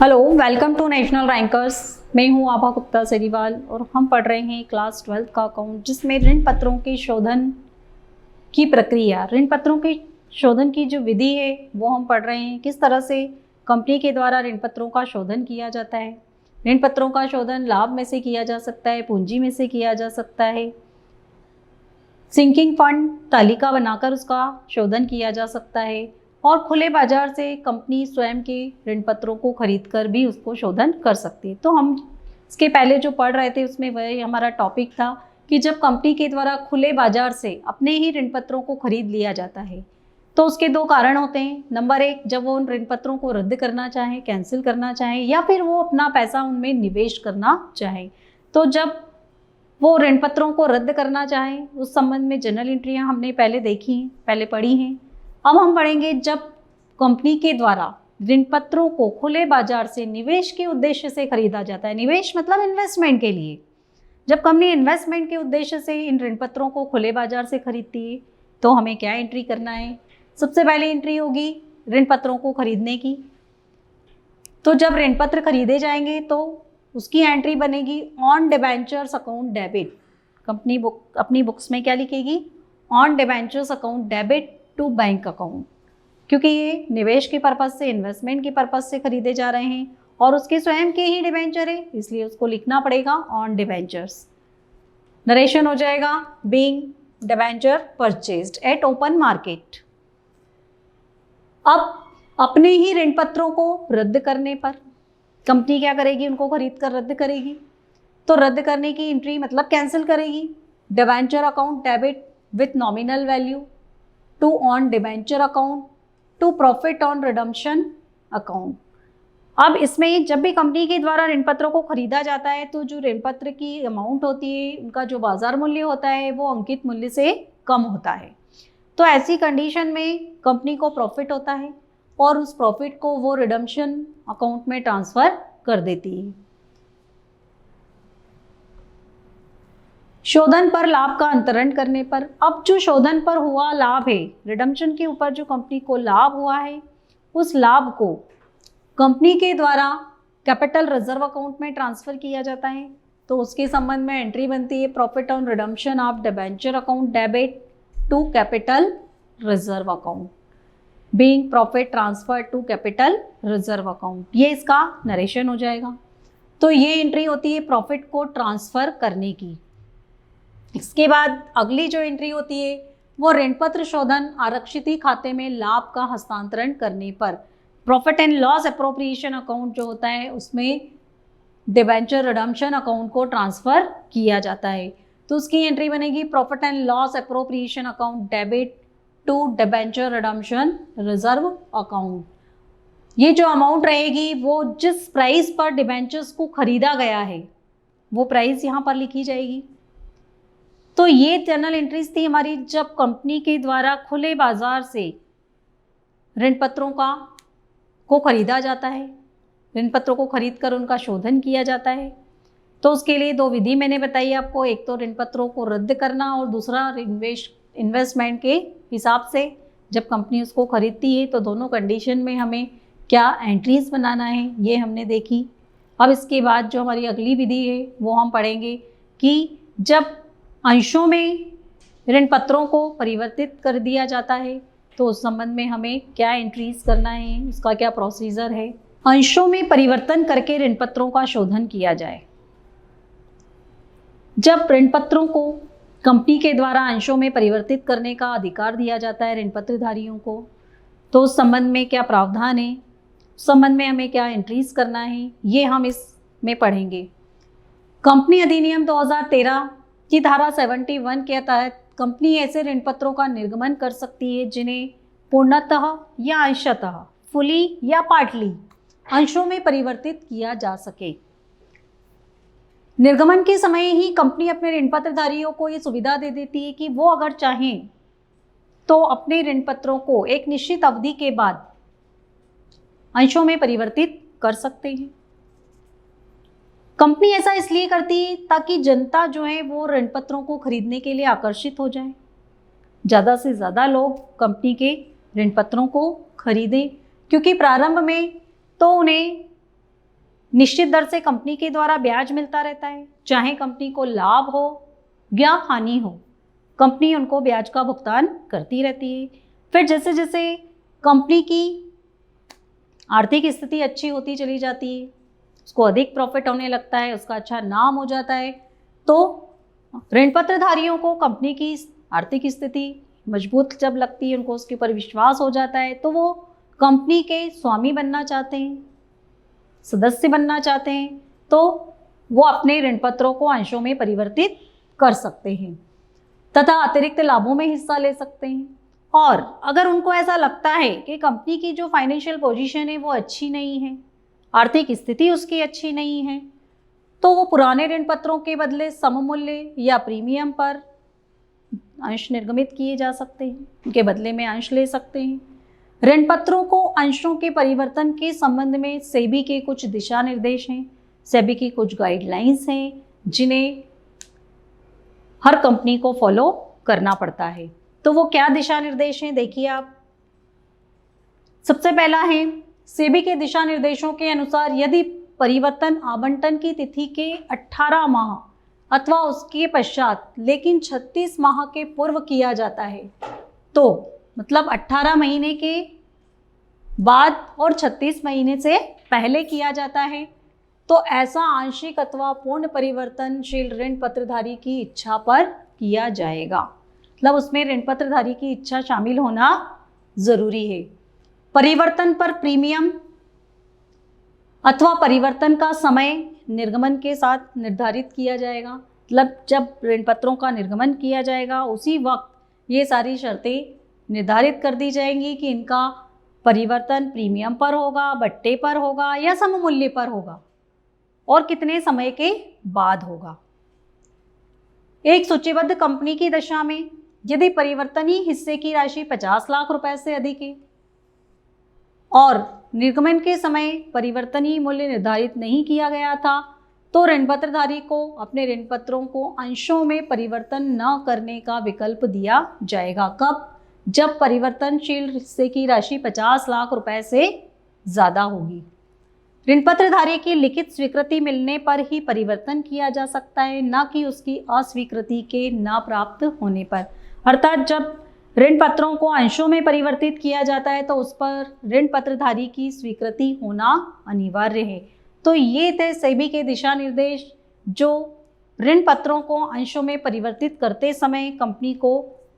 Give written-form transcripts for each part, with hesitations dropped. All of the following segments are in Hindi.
Hello, welcome to National Rankers. मैं हूं आभा गुप्ता सेरीवाल और हम पढ़ रहे हैं क्लास 12 का अकाउंट, जिसमें ऋण पत्रों के शोधन की प्रक्रिया, ऋण पत्रों के शोधन की जो विधि है वो हम पढ़ रहे हैं। किस तरह से कंपनी के द्वारा ऋण पत्रों का शोधन किया जाता है। ऋण पत्रों का शोधन लाभ में से किया जा सकता है, पूंजी में से किया जा सकता है, सिंकिंग फंड तालिका बनाकर उसका शोधन किया जा सकता है, और खुले बाजार से कंपनी स्वयं के ऋण पत्रों को खरीद कर भी उसको शोधन कर सकती है। तो हम इसके पहले जो पढ़ रहे थे उसमें वही हमारा टॉपिक था कि जब कंपनी के द्वारा खुले बाजार से अपने ही ऋण पत्रों को खरीद लिया जाता है तो उसके दो कारण होते हैं। नंबर एक, जब वो उन ऋण पत्रों को रद्द करना चाहे, कैंसिल करना चाहे, या फिर वो अपना पैसा उनमें निवेश करना चाहे। तो जब वो ऋण पत्रों को रद्द करना चाहे उस संबंध में जनरल एंट्रियां हमने पहले देखी हैं, पहले पढ़ी हैं। अब हम पढ़ेंगे जब कंपनी के द्वारा ऋण पत्रों को खुले बाजार से निवेश के उद्देश्य से खरीदा जाता है। निवेश मतलब इन्वेस्टमेंट के लिए। जब कंपनी इन्वेस्टमेंट के उद्देश्य से इन ऋण पत्रों को खुले बाजार से खरीदती है तो हमें क्या एंट्री करना है। सबसे पहले एंट्री होगी ऋण पत्रों को खरीदने की। तो जब ऋण पत्र खरीदे जाएंगे तो उसकी एंट्री बनेगी on debentures account debit. Company अपनी बुक्स में क्या लिखेगी, on debentures account debit to bank account, क्योंकि ये निवेश के पर्पज से, इन्वेस्टमेंट के पर्पज से खरीदे जा रहे हैं और उसके स्वयं के ही डिबेंचर है, इसलिए उसको लिखना पड़ेगा ऑन डिबेंचर्स। नरेशन हो जाएगा being debenture purchased eight open market. अब अपने ही ऋण पत्रों को रद्द करने पर कंपनी क्या करेगी, उनको खरीद कर रद्द करेगी। तो रद्द करने की एंट्री मतलब कैंसिल करेगी। Debenture account debit with nominal value to on debenture account to profit on redemption account. अब इसमें जब भी कंपनी के द्वारा ऋण पत्रों को खरीदा जाता है तो जो ऋण पत्र की अमाउंट होती है, उनका जो बाजार मूल्य होता है वो अंकित मूल्य से कम होता है। तो ऐसी कंडीशन में कंपनी को प्रॉफिट होता है और उस प्रॉफिट को वो रिडम्पशन अकाउंट में ट्रांसफर कर देती है। शोधन पर लाभ का अंतरण करने पर, अब जो शोधन पर हुआ लाभ है, रिडम्पशन के ऊपर जो कंपनी को लाभ हुआ है, उस लाभ को कंपनी के द्वारा कैपिटल रिजर्व अकाउंट में ट्रांसफर किया जाता है। तो उसके संबंध में एंट्री बनती है profit on redemption of debenture account debit to capital reserve account, being profit transfer to capital reserve account. ये इसका नरेशन हो जाएगा। तो ये एंट्री होती है प्रॉफिट को ट्रांसफर करने की। इसके बाद अगली जो एंट्री होती है वो ऋण पत्र शोधन आरक्षित खाते में लाभ का हस्तांतरण करने पर profit and loss appropriation account जो होता है उसमें डिबेंचर रिडम्पशन अकाउंट को ट्रांसफर किया जाता है। तो उसकी एंट्री बनेगी profit and loss appropriation account debit to debenture redemption reserve account. ये जो अमाउंट रहेगी वो जिस प्राइस पर डिबेंचर्स को खरीदा गया है वो प्राइस यहाँ पर लिखी जाएगी। तो ये जनरल एंट्रीज थी हमारी जब कंपनी के द्वारा खुले बाजार से ऋण पत्रों को खरीदा जाता है, ऋण पत्रों को खरीद कर उनका शोधन किया जाता है। तो उसके लिए दो विधि मैंने बताई आपको, एक तो ऋण पत्रों को रद्द करना और दूसरा इन्वेस्टमेंट के हिसाब से जब कंपनी उसको खरीदती है तो दोनों कंडीशन में हमें क्या एंट्रीज बनाना है ये हमने देखी। अब इसके बाद जो हमारी अगली विधि है वो हम पढ़ेंगे कि जब अंशों में ऋण पत्रों को परिवर्तित कर दिया जाता है तो उस संबंध में हमें क्या एंट्रीज करना है, उसका क्या प्रोसीजर है। अंशों में परिवर्तन करके ऋण पत्रों का शोधन किया जाए। जब ऋण पत्रों को कंपनी के द्वारा अंशों में परिवर्तित करने का अधिकार दिया जाता है ऋण पत्रधारियों को, तो उस संबंध में क्या प्रावधान है, उस संबंध में हमें क्या एंट्रीज करना है, ये हम इसमें पढ़ेंगे। कंपनी अधिनियम 2013 की धारा 71 के तहत कंपनी ऐसे ऋण पत्रों का निर्गमन कर सकती है जिन्हें पूर्णतः या अंशतः, फुली या पार्टली अंशों में परिवर्तित किया जा सके। निर्गमन के समय ही कंपनी अपने ऋण पत्रधारियों को ये सुविधा दे देती है कि वो अगर चाहें तो अपने ऋण पत्रों को एक निश्चित अवधि के बाद अंशों में परिवर्तित कर सकते हैं। कंपनी ऐसा इसलिए करती है ताकि जनता जो है वो ऋण पत्रों को खरीदने के लिए आकर्षित हो जाए, ज़्यादा से ज़्यादा लोग कंपनी के ऋण पत्रों को खरीदें, क्योंकि प्रारंभ में तो उन्हें निश्चित दर से कंपनी के द्वारा ब्याज मिलता रहता है, चाहे कंपनी को लाभ हो या हानि हो, कंपनी उनको ब्याज का भुगतान करती रहती है। फिर जैसे जैसे कंपनी की आर्थिक स्थिति अच्छी होती चली जाती है, उसको अधिक प्रॉफिट होने लगता है, उसका अच्छा नाम हो जाता है, तो ऋण पत्रधारियों को कंपनी की आर्थिक स्थिति मजबूत जब लगती है, उनको उसके ऊपर विश्वास हो जाता है, तो वो कंपनी के स्वामी बनना चाहते हैं, सदस्य बनना चाहते हैं, तो वो अपने ऋण पत्रों को अंशों में परिवर्तित कर सकते हैं तथा अतिरिक्त लाभों में हिस्सा ले सकते हैं। और अगर उनको ऐसा लगता है कि कंपनी की जो फाइनेंशियल पोजीशन है वो अच्छी नहीं है, आर्थिक स्थिति उसकी अच्छी नहीं है, तो वो पुराने ऋण पत्रों के बदले सममूल्य या प्रीमियम पर अंश निर्गमित किए जा सकते हैं, उनके बदले में अंश ले सकते हैं। ऋण पत्रों को अंशों के परिवर्तन के संबंध में सेबी के कुछ दिशा निर्देश हैं, सेबी की कुछ गाइडलाइंस हैं जिन्हें हर कंपनी को फॉलो करना पड़ता है। तो वो क्या दिशा निर्देश हैं, देखिए आप। सबसे पहला है, सेबी के दिशा निर्देशों के अनुसार यदि परिवर्तन आवंटन की तिथि के 18 माह अथवा उसके पश्चात लेकिन 36 माह के पूर्व किया जाता है, तो मतलब 18 महीने के बाद और 36 महीने से पहले किया जाता है, तो ऐसा आंशिक अथवा पूर्ण परिवर्तनशील ऋण पत्रधारी की इच्छा पर किया जाएगा। मतलब उसमें ऋण पत्रधारी की इच्छा शामिल होना जरूरी है। परिवर्तन पर प्रीमियम अथवा परिवर्तन का समय निर्गमन के साथ निर्धारित किया जाएगा। मतलब जब ऋण पत्रों का निर्गमन किया जाएगा उसी वक्त ये सारी शर्तें निर्धारित कर दी जाएंगी कि इनका परिवर्तन प्रीमियम पर होगा, बट्टे पर होगा या सममूल्य पर होगा और कितने समय के बाद होगा। एक सूचीबद्ध कंपनी की दशा में यदि परिवर्तनीय हिस्से की राशि 50 लाख रुपए से अधिक है और निर्गमन के समय परिवर्तनीय मूल्य निर्धारित नहीं किया गया था, तो ऋण पत्रधारी को अपने ऋण पत्रों को अंशों में परिवर्तन न करने का विकल्प दिया जाएगा। कब? जब परिवर्तनशील हिस्से की राशि 50 लाख रुपए से ज़्यादा होगी। ऋण पत्रधारी की लिखित स्वीकृति मिलने पर ही परिवर्तन किया जा सकता है, न कि उसकी अस्वीकृति के न प्राप्त होने पर। अर्थात जब ऋण पत्रों को अंशों में परिवर्तित किया जाता है तो उस पर ऋण पत्रधारी की स्वीकृति होना अनिवार्य है। तो ये थे सेबी के दिशा निर्देश जो ऋण पत्रों को अंशों में परिवर्तित करते समय कंपनी को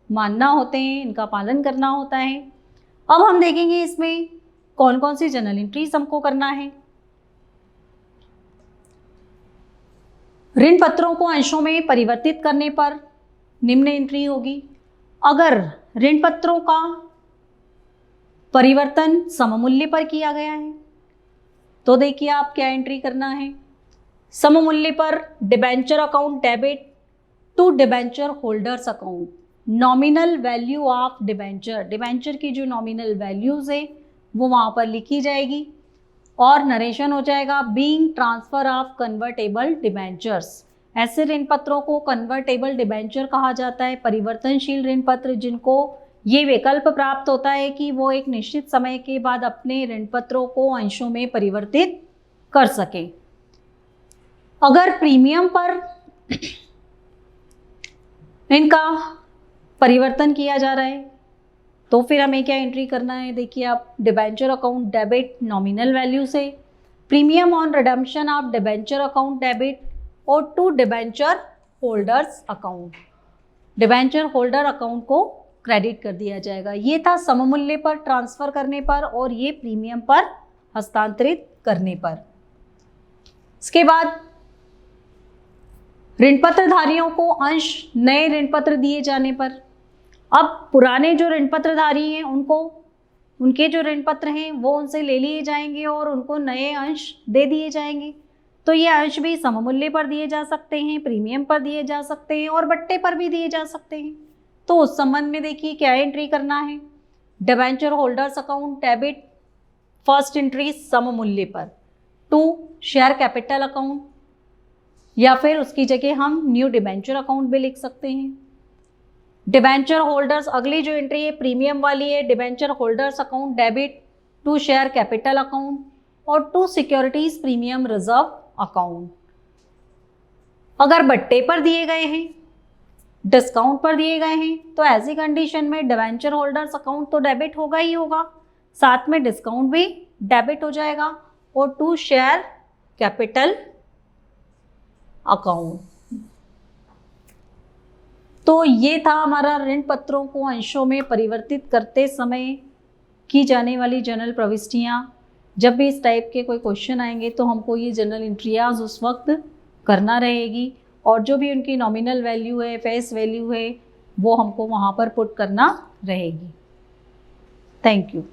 मानना होते हैं, इनका पालन करना होता है। अब हम देखेंगे इसमें कौन कौन सी जर्नल एंट्रीज हमको करना है। ऋण पत्रों को अंशों में परिवर्तित करने पर निम्न एंट्री होगी। अगर ऋण पत्रों का परिवर्तन सममूल्य पर किया गया है तो देखिए आप क्या एंट्री करना है। सममूल्य पर debenture account debit to debenture holders account, nominal value of debenture, debenture की जो नॉमिनल वैल्यूज है वो वहाँ पर लिखी जाएगी और नरेशन हो जाएगा being transfer of convertible debentures. ऐसे ऋण पत्रों को कन्वर्टेबल डिबेंचर कहा जाता है, परिवर्तनशील ऋण पत्र जिनको ये विकल्प प्राप्त होता है कि वो एक निश्चित समय के बाद अपने ऋण पत्रों को अंशों में परिवर्तित कर सके। अगर प्रीमियम पर इनका परिवर्तन किया जा रहा है तो फिर हमें क्या एंट्री करना है, देखिए आप। Debenture account debit nominal value से premium on redemption of debenture account debit और to debenture holders account, debenture holder account को क्रेडिट कर दिया जाएगा। ये था सममूल्य पर ट्रांसफर करने पर और ये प्रीमियम पर हस्तांतरित करने पर। इसके बाद ऋण पत्रधारियों को अंश नए ऋण पत्र दिए जाने पर, अब पुराने जो ऋण पत्रधारी हैं उनको उनके जो ऋण पत्र हैं वो उनसे ले लिए जाएंगे और उनको नए अंश दे दिए जाएंगे। तो ये अंश भी सममूल्य पर दिए जा सकते हैं, प्रीमियम पर दिए जा सकते हैं और बट्टे पर भी दिए जा सकते हैं। तो उस संबंध में देखिए क्या एंट्री करना है। Debenture holders account debit first entry सममूल्य पर टू शेयर कैपिटल अकाउंट, या फिर उसकी जगह हम न्यू डिबेंचर अकाउंट भी लिख सकते हैं। डिबेंचर होल्डर्स अगली जो एंट्री है प्रीमियम वाली है, debenture holders account debit to share capital account और to securities premium reserve account. अगर बट्टे पर दिए गए हैं, डिस्काउंट पर दिए गए हैं, तो ऐसी कंडीशन में डिवेंचर होल्डर्स अकाउंट तो डेबिट होगा ही होगा, साथ में डिस्काउंट भी डेबिट हो जाएगा, और टू शेयर कैपिटल अकाउंट। तो ये था हमारा ऋण पत्रों को अंशों में परिवर्तित करते समय की जाने वाली जनरल प्रविष्टियाँ। जब भी इस टाइप के कोई क्वेश्चन आएंगे तो हमको ये जनरल एंट्रियाज उस वक्त करना रहेगी, और जो भी उनकी नॉमिनल वैल्यू है, फेस वैल्यू है, वो हमको वहाँ पर पुट करना रहेगी। Thank you.